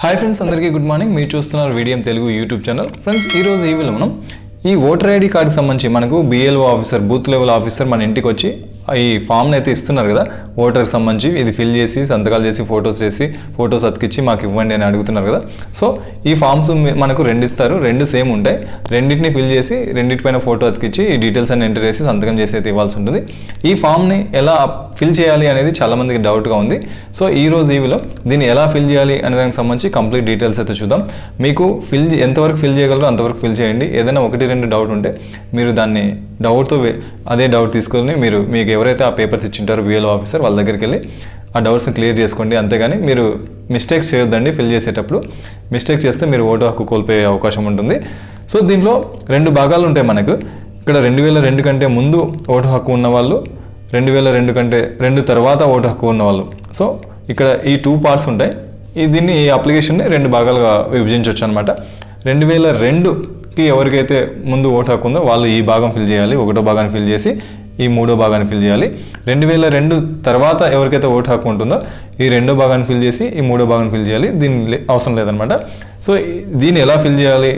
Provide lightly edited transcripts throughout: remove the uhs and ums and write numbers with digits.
Hi friends, అందరికీ good morning. మీరు చూస్తున్నారు Veediyam Telugu YouTube channel. Friends, ఈరోజు ఈ వీడియోలో మనం ఈ ఓటర్ ఐడి కార్డు సంబంధించి మనకు BLO officer, booth level officer మన ఇంటికి వచ్చి ఈ ఫామ్ని అయితే ఇస్తున్నారు కదా, ఓటర్కి సంబంధించి ఇది ఫిల్ చేసి సంతకాలు చేసి ఫొటోస్ అతికిచ్చి మాకు ఇవ్వండి అని అడుగుతున్నారు కదా. సో ఈ ఫామ్స్ మనకు రెండు ఇస్తారు, రెండు సేమ్ ఉంటాయి. రెండింటిని ఫిల్ చేసి రెండింటిపైన ఫోటో అతికిచ్చి ఈ డీటెయిల్స్ అన్ని ఎంటర్ చేసి సంతకం చేసి అయితే ఇవ్వాల్సి ఉంటుంది. ఈ ఫామ్ని ఎలా ఫిల్ చేయాలి అనేది చాలామందికి డౌట్గా ఉంది. సో ఈ రోజు ఈ వీడియోలో దీన్ని ఎలా ఫిల్ చేయాలి అనే దానికి సంబంధించి కంప్లీట్ డీటెయిల్స్ అయితే చూద్దాం. మీకు ఎంతవరకు ఫిల్ చేయగలరో అంతవరకు ఫిల్ చేయండి. ఏదైనా ఒకటి రెండు డౌట్ ఉంటే మీరు దాన్ని డౌట్తో అదే డౌట్ తీసుకొని మీకు ఎవరైతే ఆ పేపర్స్ ఇచ్చింటారో BLO ఆఫీసర్ వాళ్ళ దగ్గరికి వెళ్ళి ఆ డౌట్స్ని క్లియర్ చేసుకోండి. అంతేగాని మీరు మిస్టేక్స్ చేయొద్దండి. ఫిల్ చేసేటప్పుడు మిస్టేక్స్ చేస్తే మీరు ఓటు హక్కు కోల్పోయే అవకాశం ఉంటుంది. సో దీంట్లో రెండు భాగాలు ఉంటాయి మనకు. ఇక్కడ 2002 కంటే ముందు ఓటు హక్కు ఉన్నవాళ్ళు, 2002 కంటే తర్వాత ఓటు హక్కు ఉన్నవాళ్ళు. సో ఇక్కడ ఈ 2 పార్ట్స్ ఉంటాయి. దీన్ని ఈ అప్లికేషన్ని 2 భాగాలుగా విభజించవచ్చు అనమాట. 2002కి ఎవరికైతే ముందు ఓటు హక్కు ఉందో వాళ్ళు ఈ భాగం ఫిల్ చేయాలి, 1వ భాగాన్ని ఫిల్ చేసి ఈ 3వ భాగాన్ని ఫిల్ చేయాలి. 2002 తర్వాత ఎవరికైతే ఓటు హక్కు ఉంటుందో ఈ 2వ భాగాన్ని ఫిల్ చేసి ఈ 3వ భాగాన్ని ఫిల్ చేయాలి. దీని అవసరం లేదనమాట. సో దీన్ని ఎలా ఫిల్ చేయాలి,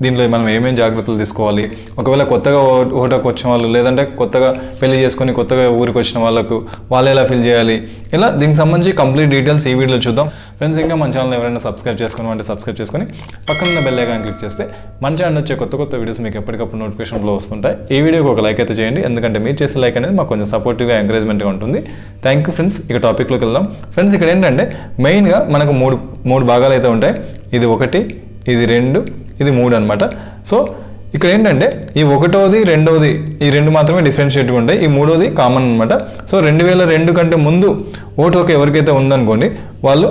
దీంట్లో మనం ఏమేమి జాగ్రత్తలు తీసుకోవాలి, ఒకవేళ కొత్తగా ఓటు హక్కు వచ్చిన వాళ్ళు, లేదంటే కొత్తగా పెళ్లి చేసుకొని కొత్తగా ఊరికి వచ్చిన వాళ్ళకు వాళ్ళు ఎలా ఫిల్ చేయాలి, ఇలా దీనికి సంబంధించి కంప్లీట్ డీటెయిల్స్ ఈ వీడియోలో చూద్దాం. ఫ్రెండ్స్, ఇంకా మన ఛానల్ ఎవరైనా సబ్స్క్రైబ్ చేసుకొని పక్కన ఉన్న బెల్ ఐకాన్ క్లిక్ చేస్తే మన ఛానల్ వచ్చే కొత్త వీడియోస్ మీకు ఎప్పటికప్పుడు నోటిఫికేషన్లో వస్తుంటాయి. ఈ వీడియోకి ఒక లైక్ అయితే చేయండి, ఎందుకంటే మీరు చేసే లైక్ అనేది మాకు కొంచెం సపోర్టివ్గా ఎంకరేజ్మెంట్గా ఉంటుంది. Thank you friends. ఇక టాపిక్లోకి వెళ్దాం. ఫ్రెండ్స్, ఇక్కడ ఏంటంటే మెయిన్గా మనకు మూడు భాగాలు అయితే ఉంటాయి. ఇది 1, ఇది 2, ఇది 3 అనమాట. సో ఇక్కడ ఏంటంటే ఈ 1వది 2వది ఈ 2 మాత్రమే డిఫరెన్షియేట్గా ఉంటాయి. ఈ 3వది కామన్ అనమాట. సో 2002 కంటే ముందు ఓటు హక్కు ఎవరికైతే ఉందనుకోండి వాళ్ళు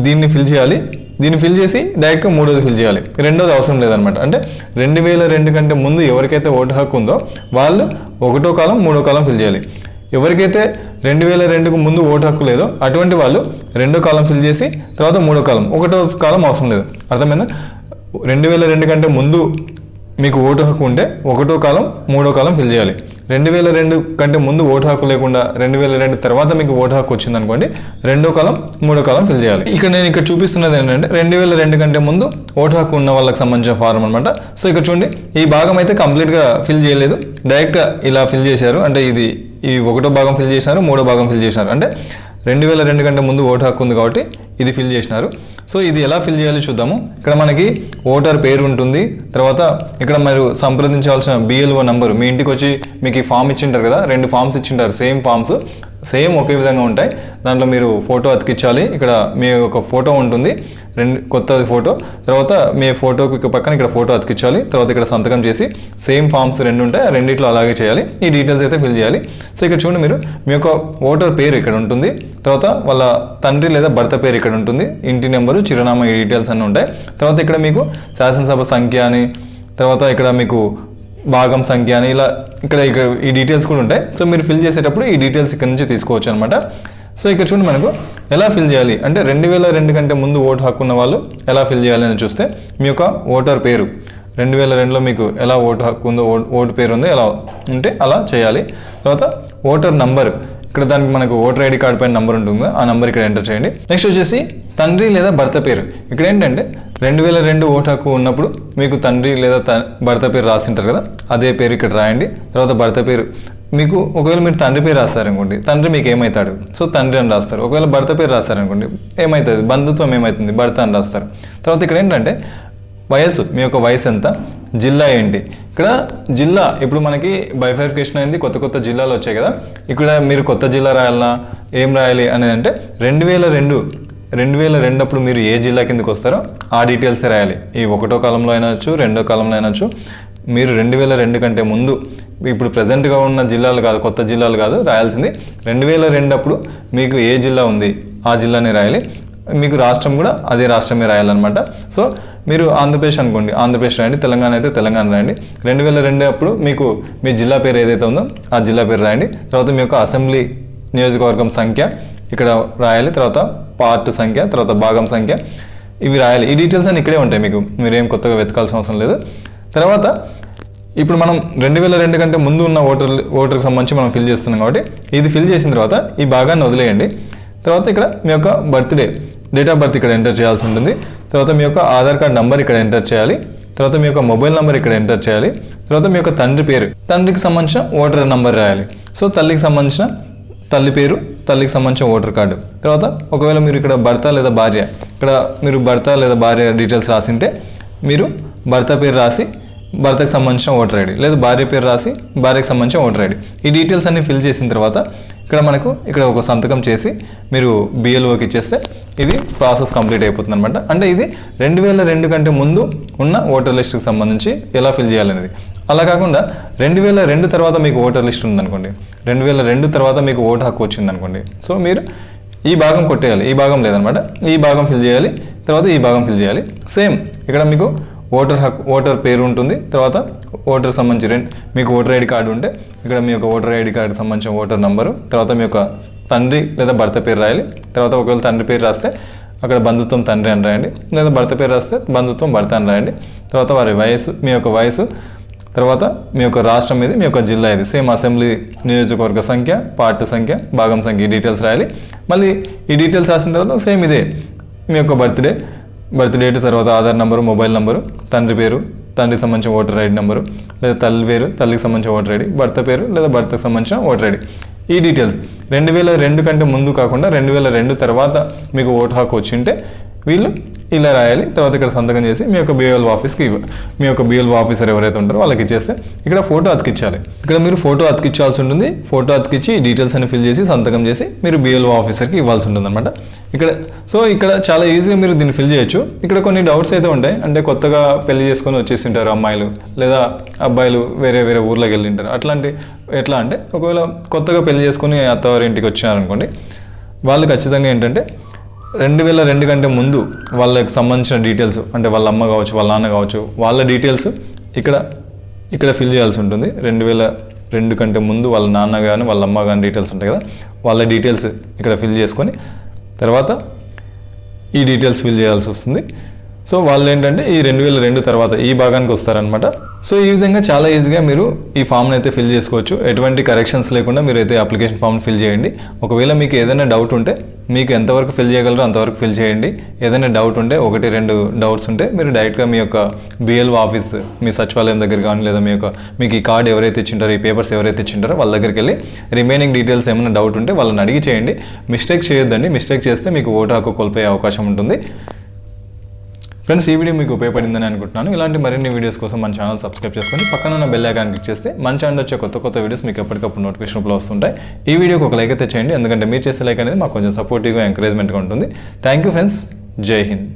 దీన్ని ఫిల్ చేయాలి. దీన్ని ఫిల్ చేసి డైరెక్ట్గా 3వది ఫిల్ చేయాలి. 2వది అవసరం లేదనమాట. అంటే 2002 కంటే ముందు ఎవరికైతే ఓటు హక్కు ఉందో వాళ్ళు 1వ కాలం 3వ కాలం ఫిల్ చేయాలి. ఎవరికైతే 2002కు ముందు ఓటు హక్కు లేదో అటువంటి వాళ్ళు 2వ కాలం ఫిల్ చేసి తర్వాత 3వ కాలం, 1వ కాలం అవసరం లేదు. అర్థమైందా? 2002 కంటే ముందు మీకు ఓటు హక్కు ఉంటే 1వ కాలం 3వ కాలం ఫిల్ చేయాలి. 2002 కంటే ముందు ఓటు హక్కు లేకుండా 2002 తర్వాత మీకు ఓటు హక్కు వచ్చింది అనుకోండి, 2వ కాలం 3వ కాలం ఫిల్ చేయాలి. ఇక్కడ చూపిస్తున్నది ఏంటంటే 2002 కంటే ముందు ఓటు హక్కు ఉన్న వాళ్ళకి సంబంధించిన ఫారం అనమాట. సో ఇక్కడ చూడండి, ఈ భాగం అయితే కంప్లీట్గా ఫిల్ చేయలేదు, డైరెక్ట్గా ఇలా ఫిల్ చేశారు. అంటే ఈ 1వ భాగం ఫిల్ చేసినారు, 3వ భాగం ఫిల్ చేసినారు. అంటే 2002 కంటే ముందు ఓటు హక్కు ఉంది కాబట్టి ఇది ఫిల్ చేసినారు. సో ఇది ఎలా ఫిల్ చేయాలో చూద్దాము. ఇక్కడ మనకి ఓటర్ పేరు ఉంటుంది. తర్వాత ఇక్కడ మీరు సంప్రదించాల్సిన BLO నంబరు, మీ ఇంటికి వచ్చి మీకు ఈ ఫామ్ ఇచ్చింటారు కదా, 2 ఫామ్స్ ఇచ్చింటారు, సేమ్ ఒకే విధంగా ఉంటాయి. దాంట్లో మీరు ఫోటో అతికించాలి. ఇక్కడ మీ ఒక ఫోటో ఉంటుంది, కొత్తది ఫోటో. తర్వాత మీ ఫోటోకి పక్కన ఇక్కడ ఫోటో అతికించాలి. తర్వాత ఇక్కడ సంతకం చేసి సేమ్ ఫామ్స్ 2 ఉంటాయి, ఆ రెండిట్లో అలాగే చేయాలి. ఈ డీటెయిల్స్ అయితే ఫిల్ చేయాలి. సో ఇక్కడ చూడండి, మీరు మీ యొక్క ఓటర్ పేరు ఇక్కడ ఉంటుంది. తర్వాత వాళ్ళ తండ్రి లేదా భర్త పేరు ఇక్కడ ఉంటుంది, ఇంటి నెంబరు, చిరునామా, ఈ డీటెయిల్స్ అన్నీ ఉంటాయి. తర్వాత ఇక్కడ మీకు శాసనసభ సంఖ్య అని, తర్వాత ఇక్కడ మీకు భాగం సంఖ్య అని, ఇలా ఇక్కడ ఈ డీటెయిల్స్ కూడా ఉంటాయి. సో మీరు ఫిల్ చేసేటప్పుడు ఈ డీటెయిల్స్ ఇక్కడ నుంచి తీసుకోవచ్చు అనమాట. సో ఇక్కడ చూడండి, మనకు ఎలా ఫిల్ చేయాలి అంటే 2002 కంటే ముందు ఓటు హక్కు ఉన్న వాళ్ళు ఎలా ఫిల్ చేయాలి అని చూస్తే, మీ యొక్క ఓటర్ పేరు 2002లో మీకు ఎలా ఓటు హక్కు ఉందో, ఓటు పేరు ఉందో ఎలా ఉంటే అలా చేయాలి. తర్వాత ఓటర్ నంబర్, ఇక్కడ దానికి మనకు ఓటర్ ఐడి కార్డు పైన నంబర్ ఉంటుంది, ఆ నంబర్ ఇక్కడ ఎంటర్ చేయండి. నెక్స్ట్ వచ్చేసి తండ్రి లేదా భర్త పేరు. ఇక్కడ ఏంటంటే 2002 ఓటు హక్కు ఉన్నప్పుడు మీకు తండ్రి లేదా భర్త పేరు రాసింటారు కదా, అదే పేరు ఇక్కడ రాయండి. తర్వాత భర్త పేరు మీకు, ఒకవేళ మీరు తండ్రి పేరు రాస్తారనుకోండి, తండ్రి మీకు ఏమవుతాడు, సో తండ్రి అని రాస్తారు. ఒకవేళ భర్త పేరు రాస్తారనుకోండి, ఏమవుతుంది, బంధుత్వం ఏమవుతుంది, భర్త అని రాస్తారు. తర్వాత ఇక్కడ ఏంటంటే వయసు, మీ యొక్క వయసు ఎంత, జిల్లా ఏంటి. ఇక్కడ జిల్లా ఇప్పుడు మనకి బైఫర్కేషన్ అయింది, కొత్త జిల్లాలు వచ్చాయి కదా. ఇక్కడ మీరు కొత్త జిల్లా రాయాలన్నా ఏం రాయాలి అనేది అంటే 2002 అప్పుడు మీరు ఏ జిల్లా కిందకి వస్తారో ఆ డీటెయిల్సే రాయాలి. ఈ 1వ కాలంలో అయినచ్చు, 2వ కాలంలో అయినచ్చు. మీరు 2002 కంటే ముందు, ఇప్పుడు ప్రజెంట్గా ఉన్న జిల్లాలు కాదు, కొత్త జిల్లాలు కాదు రాయాల్సింది. 2002 అప్పుడు మీకు ఏ జిల్లా ఉంది ఆ జిల్లాని రాయాలి. మీకు రాష్ట్రం కూడా అదే రాష్ట్రమే రాయాలన్నమాట. సో మీరు ఆంధ్రప్రదేశ్ అనుకోండి, ఆంధ్రప్రదేశ్ రాయండి. తెలంగాణ అయితే తెలంగాణ రాయండి. 2002 అప్పుడు మీకు మీ జిల్లా పేరు ఏదైతే ఉందో ఆ జిల్లా పేరు రాయండి. తర్వాత మీ యొక్క అసెంబ్లీ నియోజకవర్గం సంఖ్య ఇక్కడ రాయాలి. తర్వాత పార్ట్ సంఖ్య, తర్వాత భాగం సంఖ్య, ఇవి రాయాలి. ఈ డీటెయిల్స్ అన్ని ఇక్కడే ఉంటాయి, మీకు మీరేం కొత్తగా వెతకాల్సిన అవసరం లేదు. తర్వాత ఇప్పుడు మనం 2002 కంటే ముందు ఉన్న ఓటర్కి సంబంధించి మనం ఫిల్ చేస్తున్నాం కాబట్టి ఇది ఫిల్ చేసిన తర్వాత ఈ భాగాన్ని వదిలేయండి. తర్వాత ఇక్కడ మీ యొక్క బర్త్డే డేట్ ఆఫ్ బర్త్ ఇక్కడ ఎంటర్ చేయాల్సి ఉంటుంది. తర్వాత మీ యొక్క ఆధార్ కార్డ్ నెంబర్ ఇక్కడ ఎంటర్ చేయాలి. తర్వాత మీ యొక్క మొబైల్ నెంబర్ ఇక్కడ ఎంటర్ చేయాలి. తర్వాత మీ యొక్క తండ్రి పేరు, తండ్రికి సంబంధించిన ఓటర్ నెంబర్ రాయాలి. సో తల్లికి సంబంధించిన తల్లి పేరు, తల్లికి సంబంధించిన ఓటర్ కార్డు. తర్వాత ఒకవేళ మీరు ఇక్కడ భర్త లేదా భార్య, ఇక్కడ మీరు భర్త లేదా భార్య డీటెయిల్స్ రాసింటే మీరు భర్త పేరు రాసి భర్తకు సంబంధించిన ఓటర్ ఐడి, లేదా భార్య పేరు రాసి భార్యకు సంబంధించిన ఓటర్ ఐడి. ఈ డీటెయిల్స్ అన్ని ఫిల్ చేసిన తర్వాత ఇక్కడ ఒక సంతకం చేసి మీరు బిఎల్ఓకి ఇచ్చేస్తే ఇది ప్రాసెస్ కంప్లీట్ అయిపోతుంది అనమాట. అంటే ఇది 2002 కంటే ముందు ఉన్న ఓటర్ లిస్ట్కి సంబంధించి ఎలా ఫిల్ చేయాలనేది. అలా కాకుండా 2002 తర్వాత మీకు ఓటర్ లిస్ట్ ఉందనుకోండి, 2002 తర్వాత మీకు ఓటు హక్కు వచ్చిందనుకోండి, సో మీరు ఈ భాగం కొట్టేయాలి, ఈ భాగం లేదనమాట, ఈ భాగం ఫిల్ చేయాలి, తర్వాత ఈ భాగం ఫిల్ చేయాలి. సేమ్ ఇక్కడ మీకు ఓటర్ పేరు ఉంటుంది, తర్వాత ఓటర్ సంబంధించి మీకు ఓటర్ ఐడి కార్డు ఉంటే ఇక్కడ మీ యొక్క ఓటర్ ఐడి కార్డు సంబంధించిన ఓటర్ నంబరు, తర్వాత మీ యొక్క తండ్రి లేదా భర్త పేరు రాయాలి. తర్వాత ఒకవేళ తండ్రి పేరు రాస్తే అక్కడ బంధుత్వం తండ్రి అని రాయండి, లేదా భర్త పేరు రాస్తే బంధుత్వం భర్త అని రాయండి. తర్వాత వారి వయసు, మీ యొక్క వయసు, తర్వాత మీ యొక్క రాష్ట్రం ఇది, మీ యొక్క జిల్లా ఇది, సేమ్ అసెంబ్లీ నియోజకవర్గ సంఖ్య, పార్టీ సంఖ్య, భాగం సంఖ్య, ఈ డీటెయిల్స్ రాయాలి. మళ్ళీ ఈ డీటెయిల్స్ రాసిన తర్వాత సేమ్ ఇదే మీ యొక్క బర్త్ డేట్, తర్వాత ఆధార్ నెంబరు, మొబైల్ నెంబరు, తండ్రి పేరు, తండ్రికి సంబంధించిన ఓటర్ ఐడి నెంబరు, లేదా తల్లి పేరు, తల్లికి సంబంధించిన ఓటర్ ఐడి, భర్త పేరు లేదా భర్తకు సంబంధించిన ఓటర్ ఐడి. ఈ డీటెయిల్స్ 2002 కంటే ముందు కాకుండా 2002 తర్వాత మీకు ఓటు హక్కు వచ్చింటే వీళ్ళు ఇలా రాయాలి. తర్వాత ఇక్కడ సంతకం చేసి మీ యొక్క బిఎల్ఓ ఆఫీస్కి మీ యొక్క బిఎల్ఓ ఆఫీసర్ ఎవరైతే ఉంటారో వాళ్ళకి ఇచ్చేస్తే ఇక్కడ ఫోటో అతికించాలి. ఇక్కడ మీరు ఫోటో అతికించాల్సి ఉంటుంది. ఫోటో అతికించి డీటెయిల్స్ అని ఫిల్ చేసి సంతకం చేసి మీరు బిఎల్ఓ ఆఫీసర్కి ఇవ్వాల్సి ఉంటుంది అనమాట. ఇక్కడ చాలా ఈజీగా మీరు దీన్ని ఫిల్ చేయొచ్చు. ఇక్కడ కొన్ని డౌట్స్ అయితే ఉంటాయి. అంటే కొత్తగా పెళ్లి చేసుకొని వచ్చేసింటారు అమ్మాయిలు, లేదా అబ్బాయిలు వేరే వేరే ఊర్లోకి వెళ్ళింటారు. ఎట్లా అంటే ఒకవేళ కొత్తగా పెళ్లి చేసుకొని అత్తవారి ఇంటికి వచ్చినారనుకోండి, వాళ్ళు ఖచ్చితంగా ఏంటంటే 2002 కంటే ముందు వాళ్ళకి సంబంధించిన డీటెయిల్స్, అంటే వాళ్ళ అమ్మ కావచ్చు, వాళ్ళ నాన్న కావచ్చు, వాళ్ళ డీటెయిల్స్ ఇక్కడ ఫిల్ చేయాల్సి ఉంటుంది. 2002 కంటే ముందు వాళ్ళ నాన్న కానీ వాళ్ళ అమ్మ కానీ డీటెయిల్స్ ఉంటాయి కదా, వాళ్ళ డీటెయిల్స్ ఇక్కడ ఫిల్ చేసుకొని తర్వాత ఈ డీటెయిల్స్ ఫిల్ చేయాల్సి వస్తుంది. సో వాళ్ళు ఏంటంటే ఈ 2002 తర్వాత ఈ భాగానికి వస్తారనమాట. సో ఈ విధంగా చాలా ఈజీగా మీరు ఈ ఫామ్ని అయితే ఫిల్ చేసుకోవచ్చు. ఎటువంటి కరెక్షన్స్ లేకుండా మీరు అయితే అప్లికేషన్ ఫామ్ ఫిల్ చేయండి. ఒకవేళ మీకు ఏదైనా డౌట్ ఉంటే, మీకు ఎంతవరకు ఫిల్ చేయగలరో అంతవరకు ఫిల్ చేయండి. ఏదైనా డౌట్ ఉంటే, 1-2 డౌట్స్ ఉంటే మీరు డైరెక్ట్గా మీ యొక్క బిఎల్ఓ ఆఫీస్, మీ సచివాలయం దగ్గర కానీ, లేదా మీకు ఈ కార్డు ఎవరైతే ఇచ్చింటారో, ఈ పేపర్స్ ఎవరైతే ఇచ్చింటారో వాళ్ళ దగ్గరికి వెళ్ళి రిమైనింగ్ డీటెయిల్స్ ఏమైనా డౌట్ ఉంటే వాళ్ళని అడిగి చేయండి. మిస్టేక్ చేయొద్దండి. మిస్టేక్ చేస్తే మీకు ఓటు హక్కు కోల్పోయే అవకాశం ఉంటుంది. ఫ్రెండ్స్, ఈ వీడియో మీకు ఉపయోగపడిందని అనుకుంటున్నాను. ఇలాంటి మరిన్ని వీడియోస్ కోసం మన ఛానల్ సబ్స్క్రైబ్ చేసుకొని పక్కన ఉన్న బెల్ ఐకాన్ క్లిక్ చేస్తే మన ఛానల్ వచ్చే కొత్త వీడియోస్ మీకు ఎప్పటికప్పుడు నోటిఫికేషన్ రూపంలో వస్తుంటాయి. ఈ వీడియోకి ఒక లైక్ అయితే చేయండి, ఎందుకంటే మీరు చేసే లైక్ అనేది మాకు కొంచెం సపోర్టివ్గా, ఎంకరేజ్మెంట్గా ఉంటుంది. Thank you friends. జై హింద్.